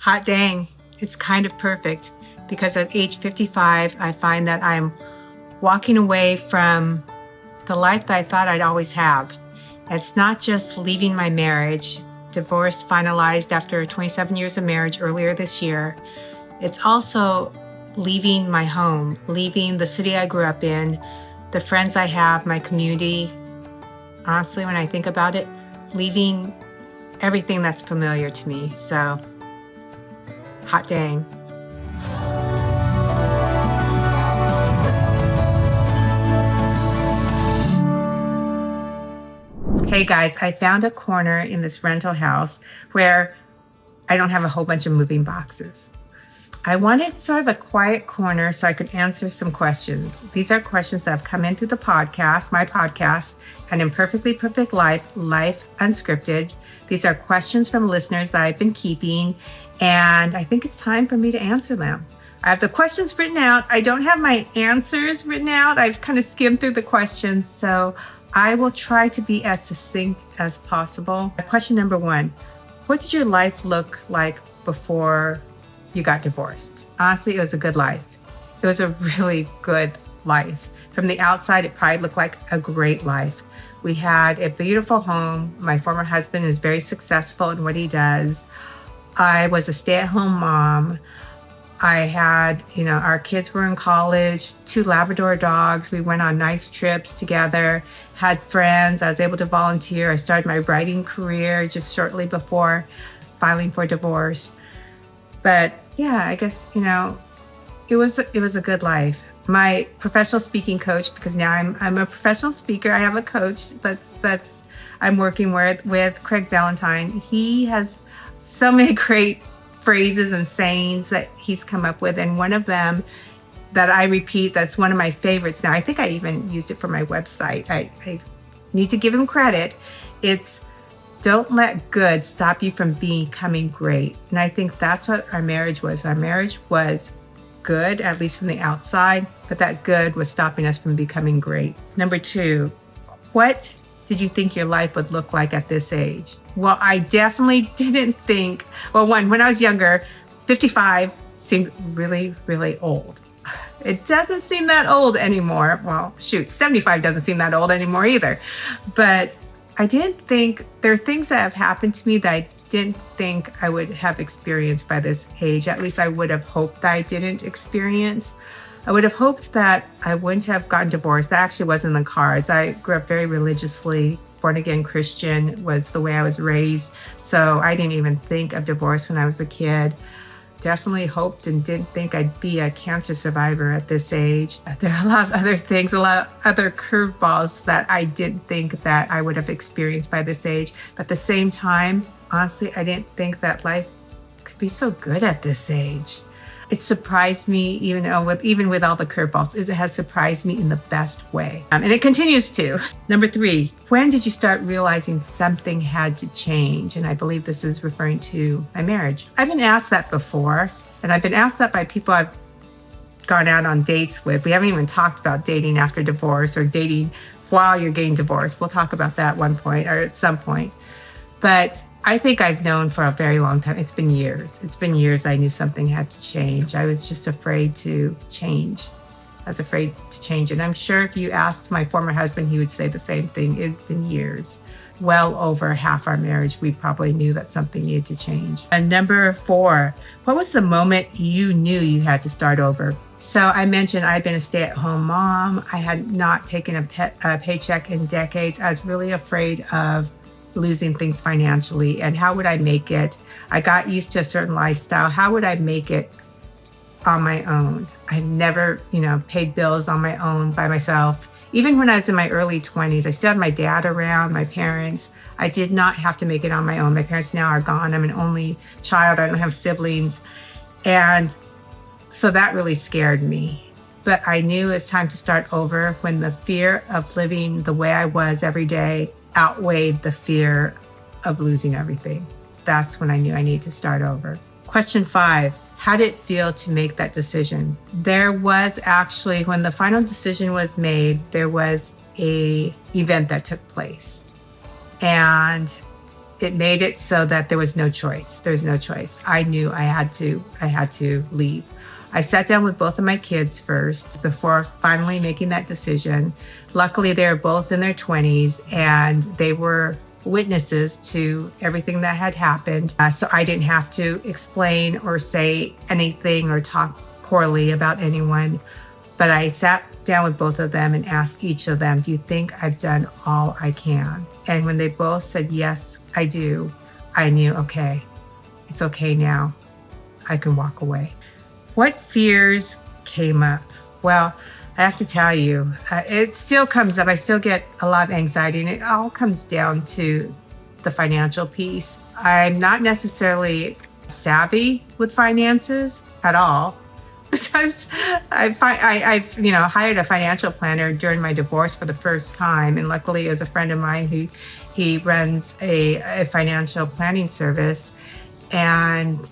Hot dang, it's kind of perfect because at age 55, I find that I'm walking away from the life that I thought I'd always have. It's not just leaving my marriage, divorce finalized after 27 years of marriage earlier this year. It's also leaving my home, leaving the city I grew up in, the friends I have, my community. Honestly, when I think about it, leaving everything that's familiar to me. So, hot dang. Hey guys, I found a corner in this rental house where I don't have a whole bunch of moving boxes. I wanted sort of a quiet corner so I could answer some questions. These are questions that have come in through the podcast, my podcast, An Imperfectly Perfect Life, Life Unscripted. These are questions from listeners that I've been keeping, and I think it's time for me to answer them. I have the questions written out. I don't have my answers written out. I've kind of skimmed through the questions, so I will try to be as succinct as possible. Question number one, what did your life look like before you got divorced? Honestly, it was a good life. It was a really good life. From the outside, it probably looked like a great life. We had a beautiful home. My former husband is very successful in what he does. I was a stay-at-home mom. I had, our kids were in college, 2 Labrador dogs. We went on nice trips together, had friends. I was able to volunteer. I started my writing career just shortly before filing for divorce. But yeah, I guess, it was a good life. My professional speaking coach, because now I'm a professional speaker. I have a coach that's I'm working with Craig Valentine. He has so many great phrases and sayings that he's come up with. And one of them that I repeat, that's one of my favorites now. I think I even used it for my website. I need to give him credit. It's, don't let good stop you from becoming great. And I think that's what our marriage was. Our marriage was good, at least from the outside, but that good was stopping us from becoming great. Number 2, what did you think your life would look like at this age? Well, I definitely didn't think, when I was younger, 55 seemed really, really old. It doesn't seem that old anymore. Well, 75 doesn't seem that old anymore either. But I didn't think, there are things that have happened to me that I didn't think I would have experienced by this age. At least I would have hoped that I didn't experience. I would have hoped that I wouldn't have gotten divorced. That actually wasn't in the cards. I grew up very religiously, born-again Christian was the way I was raised. So I didn't even think of divorce when I was a kid. Definitely hoped and didn't think I'd be a cancer survivor at this age. There are a lot of other things, a lot of other curveballs that I didn't think that I would have experienced by this age. But at the same time, honestly, I didn't think that life could be so good at this age. It surprised me, even with all the curveballs, it has surprised me in the best way. And it continues to. Number 3, when did you start realizing something had to change? And I believe this is referring to my marriage. I've been asked that before, and I've been asked that by people I've gone out on dates with. We haven't even talked about dating after divorce or dating while you're getting divorced. We'll talk about that at one point or at some point. But I think I've known for a very long time. It's been years. I knew something had to change. I was just afraid to change. I was afraid to change. And I'm sure if you asked my former husband, he would say the same thing. It's been years. Well over half our marriage, we probably knew that something needed to change. And number 4, what was the moment you knew you had to start over? So I mentioned I'd been a stay-at-home mom. I had not taken a paycheck in decades. I was really afraid of losing things financially, and how would I make it? I got used to a certain lifestyle. How would I make it on my own? I've never, paid bills on my own by myself. Even when I was in my early 20s, I still had my dad around, my parents. I did not have to make it on my own. My parents now are gone. I'm an only child. I don't have siblings. And so that really scared me. But I knew it was time to start over when the fear of living the way I was every day outweighed the fear of losing everything. That's when I knew I needed to start over. Question 5, how did it feel to make that decision? There was actually, when the final decision was made, there was an event that took place. And it made it so that there was no choice. There's no choice. I knew I had to leave. I sat down with both of my kids first before finally making that decision. Luckily, they were both in their 20s and they were witnesses to everything that had happened. So I didn't have to explain or say anything or talk poorly about anyone. But I sat down with both of them and asked each of them, do you think I've done all I can? And when they both said, yes, I do, I knew, okay, it's okay now. I can walk away. What fears came up? Well, I have to tell you, it still comes up. I still get a lot of anxiety, and it all comes down to the financial piece. I'm not necessarily savvy with finances at all. I've hired a financial planner during my divorce for the first time, and luckily, it was a friend of mine who he runs a financial planning service, and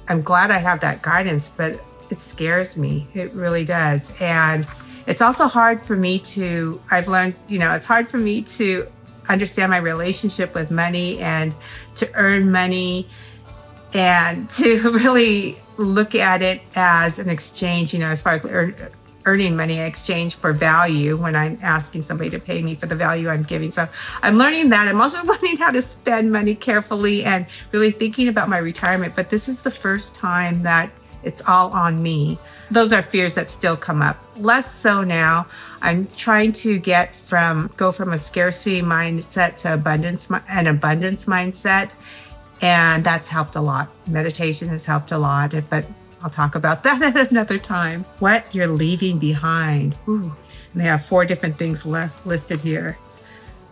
I'm glad I have that guidance, but it scares me. It really does. And it's also hard for me to, I've learned, it's hard for me to understand my relationship with money and to earn money and to really look at it as an exchange, as far as earning money in exchange for value when I'm asking somebody to pay me for the value I'm giving. So I'm learning that. I'm also learning how to spend money carefully and really thinking about my retirement. But this is the first time that it's all on me. Those are fears that still come up. Less so now. I'm trying to go from a scarcity mindset to an abundance mindset. And that's helped a lot. Meditation has helped a lot, but I'll talk about that at another time. What you're leaving behind. Ooh, and they have 4 different things listed here.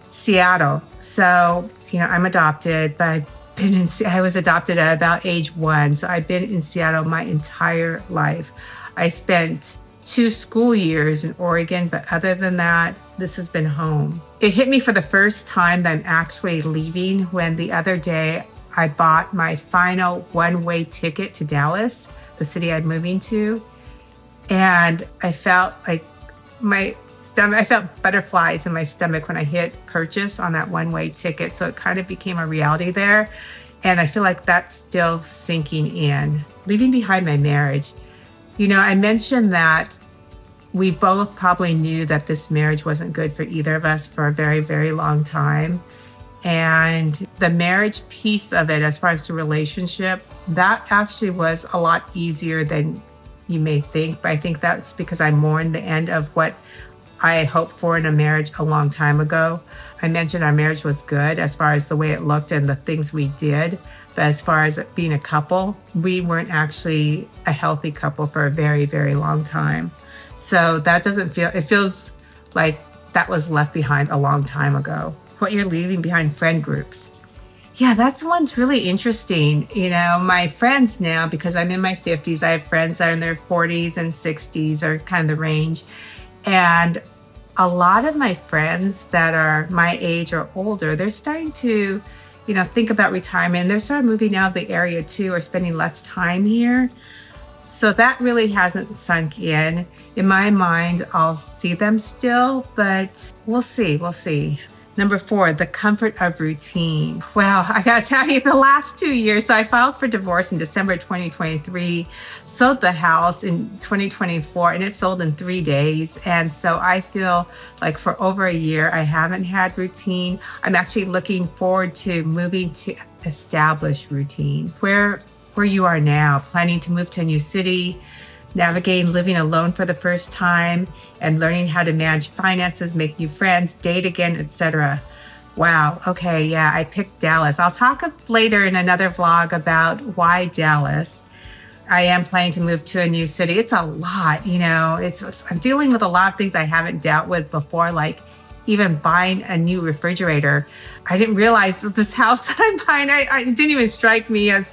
Seattle. So, I'm adopted, but I was adopted at about age 1. So I've been in Seattle my entire life. I spent 2 school years in Oregon, but other than that, this has been home. It hit me for the first time that I'm actually leaving when the other day I bought my final one-way ticket to Dallas, the city I'm moving to. And I felt like I felt butterflies in my stomach when I hit purchase on that one-way ticket. So it kind of became a reality there. And I feel like that's still sinking in. Leaving behind my marriage. I mentioned that we both probably knew that this marriage wasn't good for either of us for a very, very long time. And the marriage piece of it, as far as the relationship, that actually was a lot easier than you may think. But I think that's because I mourned the end of what I hoped for in a marriage a long time ago. I mentioned our marriage was good as far as the way it looked and the things we did. But as far as being a couple, we weren't actually a healthy couple for a very, very long time. So that it feels like that was left behind a long time ago. What you're leaving behind, friend groups. Yeah, that's one's really interesting. My friends now, because I'm in my 50s, I have friends that are in their 40s and 60s or kind of the range. And a lot of my friends that are my age or older, they're starting to, think about retirement. They're sort of moving out of the area too, or spending less time here. So that really hasn't sunk in. In my mind, I'll see them still, but we'll see. Number 4, the comfort of routine. Well, I gotta tell you, the last 2 years, so I filed for divorce in December 2023, sold the house in 2024, and it sold in 3 days. And so I feel like for over a year, I haven't had routine. I'm actually looking forward to moving to establish routine. Where you are now, planning to move to a new city, navigating living alone for the first time, and learning how to manage finances, make new friends, date again, etc. Wow. Okay. Yeah, I picked Dallas. I'll talk later in another vlog about why Dallas. I am planning to move to a new city. It's a lot, I'm dealing with a lot of things I haven't dealt with before, like even buying a new refrigerator. I didn't realize this house that I'm buying, it didn't even strike me as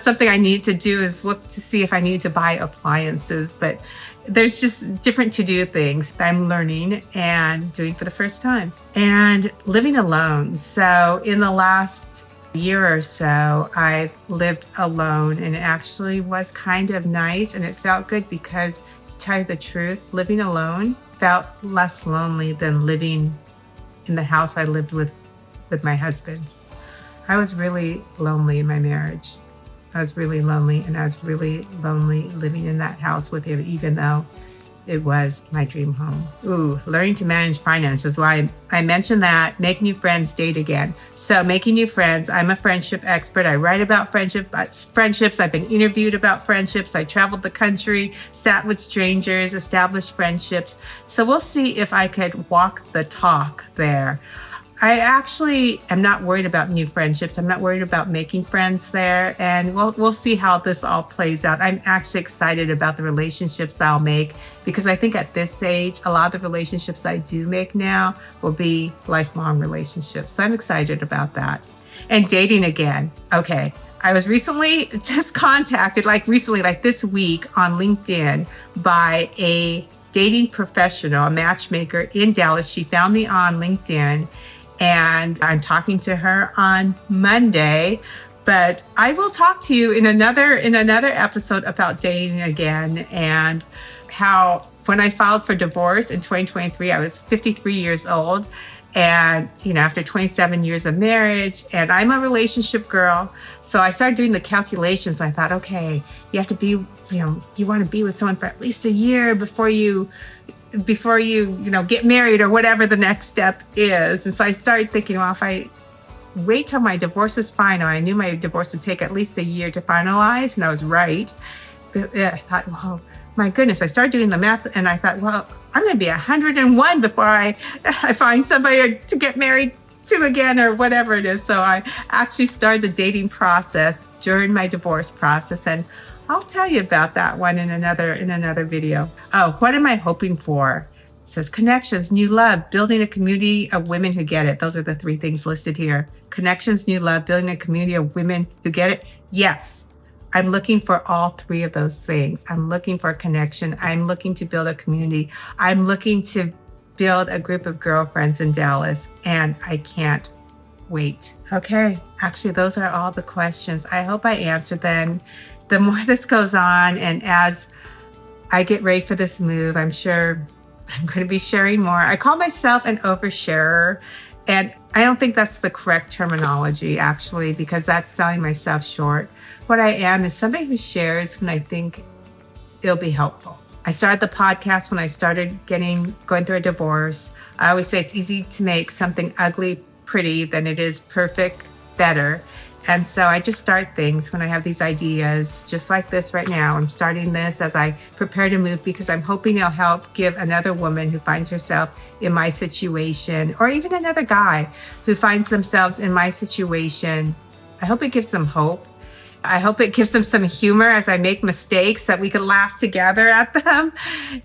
something I need to do, is look to see if I need to buy appliances. But there's just different to-do things I'm learning and doing for the first time. And living alone. So in the last year or so, I've lived alone, and it actually was kind of nice, and it felt good because, to tell you the truth, living alone felt less lonely than living in the house I lived with my husband. I was really lonely in my marriage. I was really lonely, and I was really lonely living in that house with him, even though it was my dream home. Ooh, learning to manage finance was why I mentioned that. Make new friends, date again. So making new friends, I'm a friendship expert. I write about friendships. I've been interviewed about friendships. I traveled the country, sat with strangers, established friendships. So we'll see if I could walk the talk there. I actually am not worried about new friendships. I'm not worried about making friends there. And we'll see how this all plays out. I'm actually excited about the relationships I'll make, because I think at this age, a lot of the relationships I do make now will be lifelong relationships. So I'm excited about that. And dating again. Okay. I was recently just contacted, like this week on LinkedIn by a dating professional, a matchmaker in Dallas. She found me on LinkedIn. And I'm talking to her on Monday, but I will talk to you in another episode about dating again, and how when I filed for divorce in 2023, I was 53 years old. And, after 27 years of marriage, and I'm a relationship girl. So I started doing the calculations. I thought, okay, you have to be, you want to be with someone for at least a year before you get married or whatever the next step is. And so I started thinking, well, if I wait till my divorce is final, I knew my divorce would take at least a year to finalize, and I was right. But I thought, well, my goodness, I started doing the math, and I thought, well, I'm going to be 101 before I find somebody to get married to again, or whatever it is. So I actually started the dating process during my divorce process, and I'll tell you about that one in another video. Oh, what am I hoping for? It says connections, new love, building a community of women who get it. Those are the three things listed here. Connections, new love, building a community of women who get it. Yes, I'm looking for all three of those things. I'm looking for a connection. I'm looking to build a community. I'm looking to build a group of girlfriends in Dallas, and I can't wait. Okay, actually, those are all the questions. I hope I answered them. The more this goes on, and as I get ready for this move, I'm sure I'm going to be sharing more. I call myself an oversharer, and I don't think that's the correct terminology, actually, because that's selling myself short. What I am is somebody who shares when I think it'll be helpful. I started the podcast when I started going through a divorce. I always say it's easy to make something ugly pretty than it is perfect better. And so I just start things when I have these ideas, just like this right now. I'm starting this as I prepare to move, because I'm hoping it'll help give another woman who finds herself in my situation, or even another guy who finds themselves in my situation. I hope it gives them hope. I hope it gives them some humor as I make mistakes, that we can laugh together at them.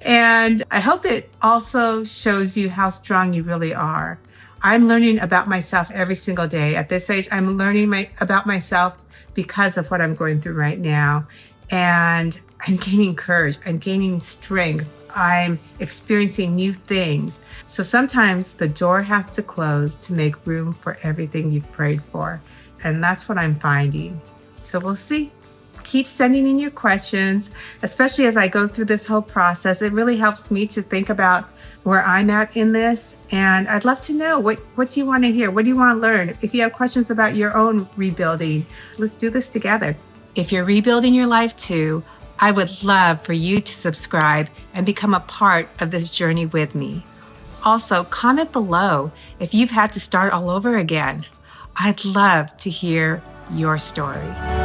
And I hope it also shows you how strong you really are. I'm learning about myself every single day. At this age, I'm learning about myself because of what I'm going through right now. And I'm gaining courage. I'm gaining strength. I'm experiencing new things. So sometimes the door has to close to make room for everything you've prayed for. And that's what I'm finding. So we'll see. Keep sending in your questions, especially as I go through this whole process. It really helps me to think about where I'm at in this. And I'd love to know, what do you want to hear? What do you want to learn? If you have questions about your own rebuilding, let's do this together. If you're rebuilding your life too, I would love for you to subscribe and become a part of this journey with me. Also, comment below if you've had to start all over again. I'd love to hear your story.